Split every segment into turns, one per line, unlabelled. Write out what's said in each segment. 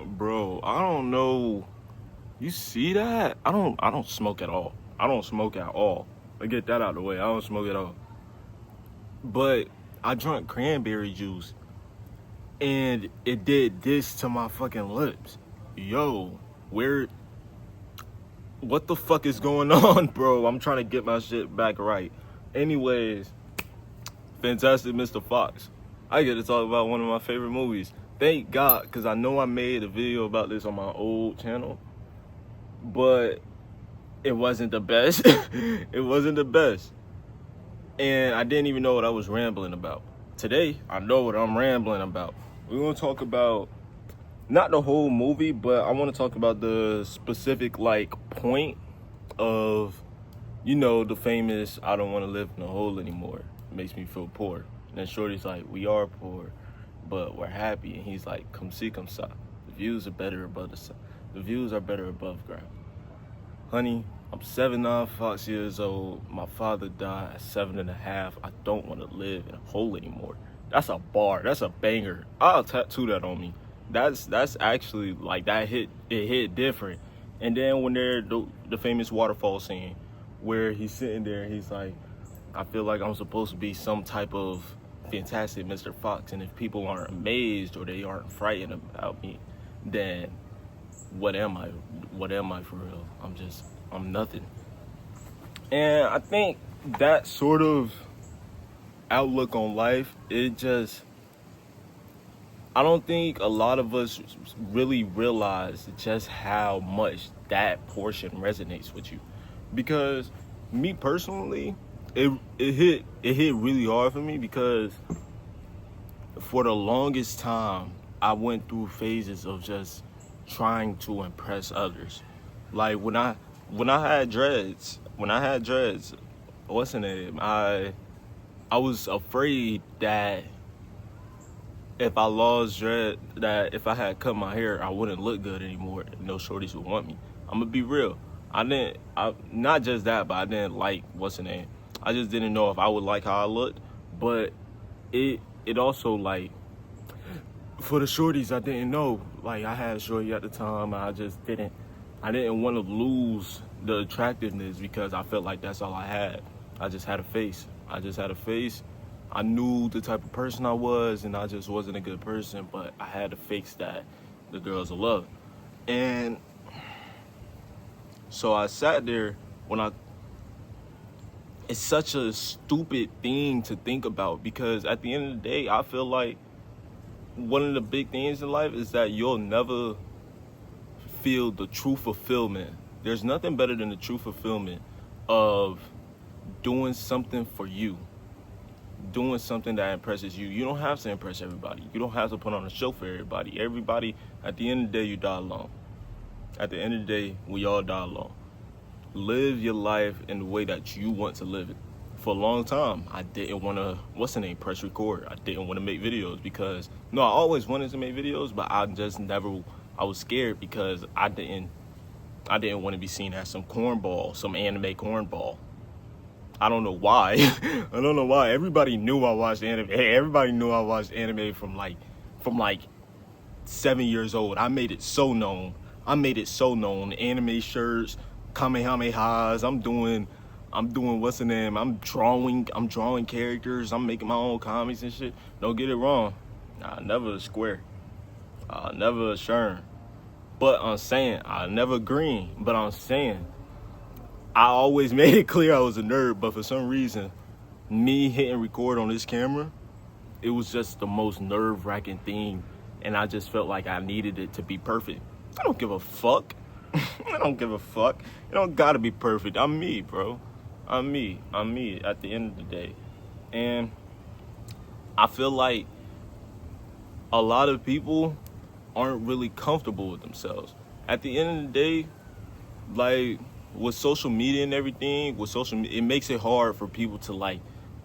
Bro, I don't know. You see that? I don't smoke at all. I don't smoke at all. I get that out of the way. I don't smoke at all. But I drank cranberry juice and it did this to my fucking lips. Yo, where what the fuck is going on, bro? I'm trying to get my shit back right. Anyways, fantastic Mr. Fox. I get to talk about one of my favorite movies. Thank God, because I know I made a video about this on my old channel, but it wasn't the best. It wasn't the best. And I didn't even know what I was rambling about. Today, I know what I'm rambling about. We're going to talk about, not the whole movie, but I want to talk about the specific, point of, the famous, I don't want to live in a hole anymore. It makes me feel poor. And then Shorty's like, we are poor, but we're happy. And he's like, come see, come stop. The views are better above the sun. The views are better above ground. Honey, I'm 7'9", years old. My father died at 7.5. I don't want to live in a hole anymore. That's a bar. That's a banger. I'll tattoo that on me. That's actually that hit. It hit different. And then when they're the famous waterfall scene, where he's sitting there, he's like, I feel like I'm supposed to be some type of fantastic Mr. Fox, and if people aren't amazed or they aren't frightened about me, then what am I? What am I for real? I'm nothing. And I think that sort of outlook on life, I don't think a lot of us really realize just how much that portion resonates with you. Because me personally, it hit really hard for me, because for the longest time I went through phases of just trying to impress others. Like when I had dreads, what's the name? I was afraid that if I lost dread, that if I had cut my hair, I wouldn't look good anymore. No shorties would want me. I'm gonna be real. Not just that, but I didn't like, what's the name? I just didn't know if I would like how I looked. But it also, for the shorties, I didn't know. Like, I had a shorty at the time, and I didn't want to lose the attractiveness, because I felt like that's all I had. I just had a face. I knew the type of person I was, and I just wasn't a good person, but I had a face that the girls will love. And so I sat there it's such a stupid thing to think about, because at the end of the day, I feel like one of the big things in life is that you'll never feel the true fulfillment. There's nothing better than the true fulfillment of doing something for you, doing something that impresses you. You don't have to impress everybody. You don't have to put on a show for everybody. Everybody, at the end of the day, you die alone. At the end of the day, we all die alone. Live your life in the way that you want to live it. For a long time, I didn't want to, press record. I didn't want to make videos, because, I always wanted to make videos, but I was scared, because I didn't want to be seen as some cornball, some anime cornball. I don't know why. I don't know why. Everybody knew I watched anime. Hey, everybody knew I watched anime from 7 years old. I made it so known. Anime shirts, kamehamehas. I'm doing what's the name? I'm drawing characters. I'm making my own comics and shit. Don't get it wrong. I never a square. I never a Sherm. But I'm saying, I never green. But I'm saying, I always made it clear I was a nerd, but for some reason, me hitting record on this camera, it was just the most nerve-wracking thing, and I just felt like I needed it to be perfect. I don't give a fuck. I don't give a fuck. It don't gotta be perfect. I'm me, bro. I'm me at the end of the day. And I feel like a lot of people aren't really comfortable with themselves. At the end of the day, with social media and everything, it makes it hard for people to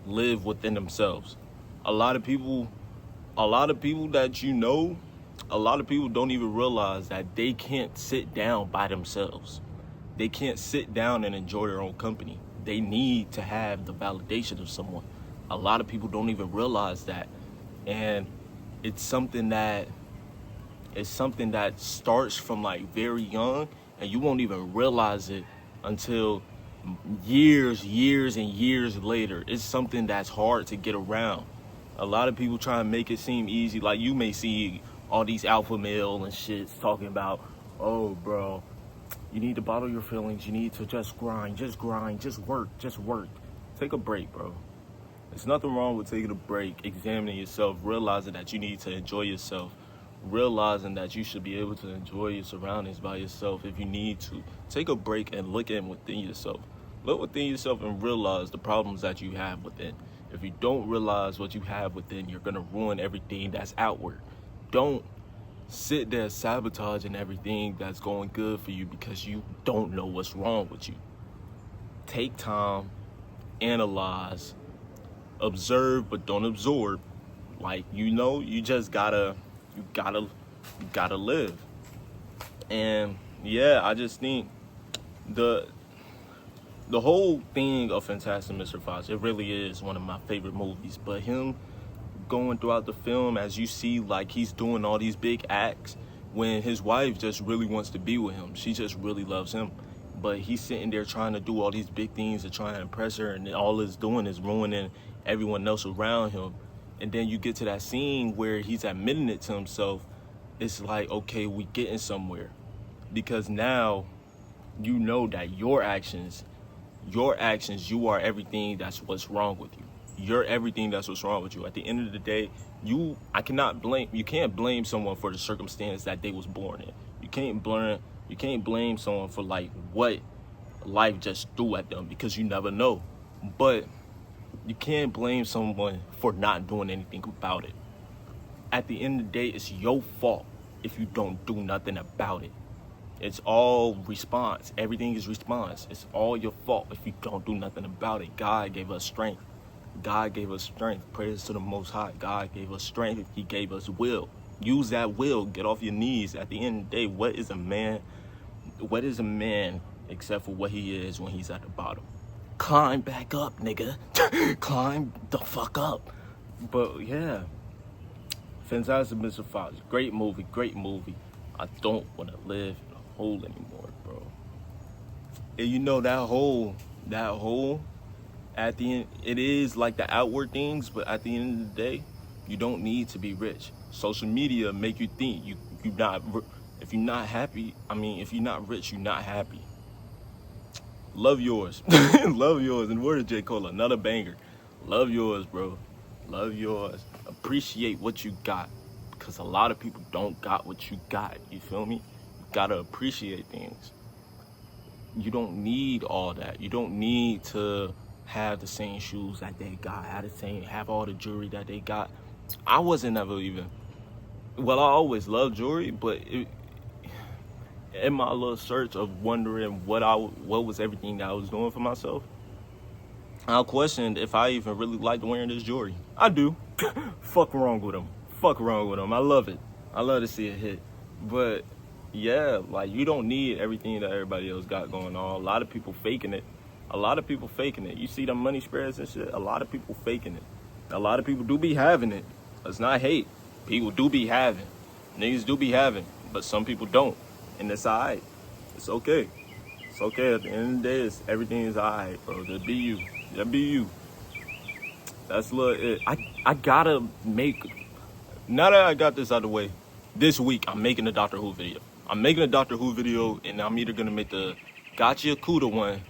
live within themselves. A lot of people that a lot of people don't even realize that they can't sit down by themselves. They can't sit down and enjoy their own company. They need to have the validation of someone. A lot of people don't even realize that. And it's something that is something that starts from like very young, and you won't even realize it until years and years later. It's something that's hard to get around. A lot of people try and make it seem easy. Like, you may see all these alpha male and shits talking about, oh bro, you need to bottle your feelings, you need to just grind, just work. Take a break, bro. There's nothing wrong with taking a break, examining yourself, realizing that you need to enjoy yourself, realizing that you should be able to enjoy your surroundings by yourself if you need to. Take a break and look in within yourself. Look within yourself and realize the problems that you have within. If you don't realize what you have within, you're gonna ruin everything that's outward. Don't sit there sabotaging everything that's going good for you because you don't know what's wrong with you. Take time, analyze, observe, but don't absorb. Like, you just gotta live. And yeah, I just think the whole thing of Fantastic Mr. Fox, it really is one of my favorite movies. But him going throughout the film, as you see, like, he's doing all these big acts when his wife just really wants to be with him. She just really loves him. But he's sitting there trying to do all these big things to try and impress her, and all it's doing is ruining everyone else around him. And then you get to that scene where he's admitting it to himself. It's like, okay, we getting somewhere. Because now you know that your actions, you are everything that's what's wrong with you. You're everything that's what's wrong with you. At the end of the day, you can't blame someone for the circumstance that they was born in. You can't blame someone for like what life just threw at them, because you never know. But you can't blame someone for not doing anything about it. At the end of the day, it's your fault if you don't do nothing about it. It's all response. Everything is response. It's all your fault if you don't do nothing about it. God gave us strength. God gave us strength. Praise to the Most High. God gave us strength. He gave us will. Use that will. Get off your knees. At the end of the day, what is a man except for what he is when he's at the bottom? Climb back up, nigga. Climb the fuck up. But yeah, Fantastic Mr. Fox. Great movie. I don't want to live in a hole anymore, bro. And you know that hole, at the end, it is like the outward things, but at the end of the day, you don't need to be rich. Social media make you think if you're not happy, if you're not rich, you're not happy. Love yours. Love yours. And word of J. Cole, another banger. Love yours, bro. Love yours. Appreciate what you got, because a lot of people don't got what you got. You feel me? You gotta appreciate things. You don't need all that. You don't need to have the same shoes that they got, have all the jewelry that they got. I wasn't ever even, well, I always loved jewelry, but in my little search of wondering what was everything that I was doing for myself, I questioned if I even really liked wearing this jewelry. I do. Fuck wrong with them. I love it. I love to see it hit. But yeah, like, you don't need everything that everybody else got going on. A lot of people faking it. You see them money spreads and shit. A lot of people faking it. A lot of people do be having it. It's not hate. People do be having. Niggas do be having. But some people don't. And it's alright. It's okay. It's okay. At the end of the day, everything is alright, bro. Just be you. That's it. I gotta make. Now that I got this out of the way, this week I'm making a Doctor Who video. And I'm either gonna make the Gotcha Kuda one,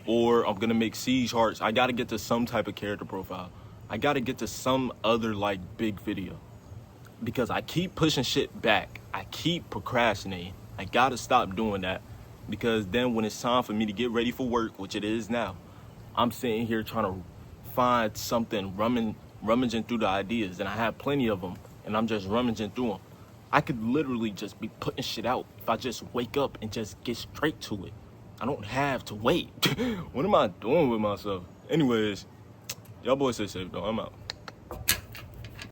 or I'm gonna make Siege Hearts. I gotta get to some type of character profile. I gotta get to some other like big video, because I keep pushing shit back. I keep procrastinating. I gotta stop doing that, because then when it's time for me to get ready for work, which it is now, I'm sitting here trying to find something, rummaging through the ideas, and I have plenty of them, and I'm just rummaging through them. I could literally just be putting shit out if I just wake up and just get straight to it. I don't have to wait. What am I doing with myself? Anyways, y'all boys stay safe though. I'm out.